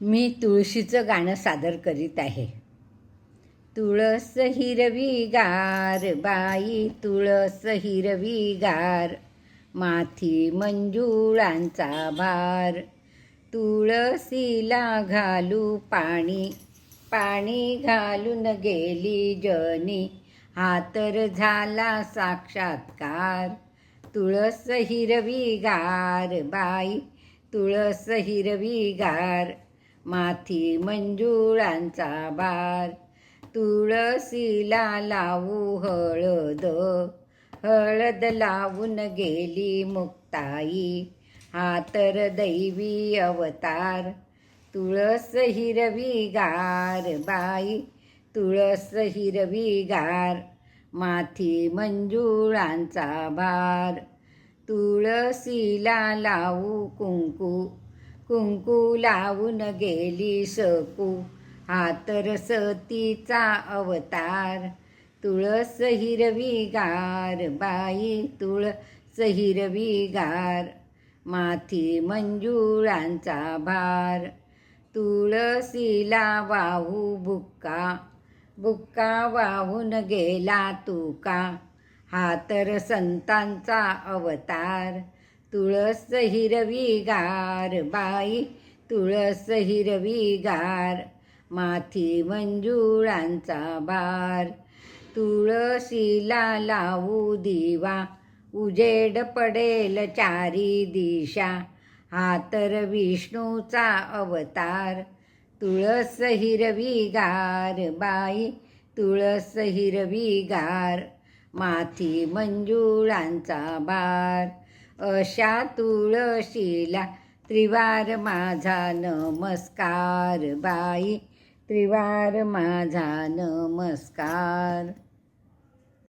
मी तुळशीचं गाणं सादर करीत आहे. तुळस हिरवीगार बाई, तुळस हिरवीगार, माथी मंजुळांचा भार. तुळशीला घालू पाणी, पाणी घालून गेली जनी, हा तर झाला साक्षात्कार. तुळस हिरवीगार बाई, तुळस हिरवीगार, माथी मंजुळांचा भार. तुळशीला लावू हळद, हळद लावून गेली मुक्ताई, हा तर दैवी अवतार. तुळस हिरवीगार बाई, तुळस हिरवीगार, माथी मंजुळांचा भार. तुळशीला लावू कुंकू, कुंकू लावून गेली सकू, हा तर सतीचा अवतार. तुळस हिरवीगार बाई, तुळस हिरवीगार, माथी मंजुळांचा भार. तुळशीला वाहू बुक्का, बुक्का वाहून गेला तुका, हा तर संतांचा अवतार. तुळस हिरवीगार बाई, तुळस हिरवीगार, माथी मंजुळांचा भार. तुळशीला लावू दिवा, उजेड पडेल चारी दिशा, हा तर विष्णूचा अवतार. तुळस हिरवीगार बाई, तुळस हिरवीगार, माथी मंजुळांचा भार. अशा तुळशीला त्रिवार माझा नमस्कार बाई, त्रिवार माझा नमस्कार.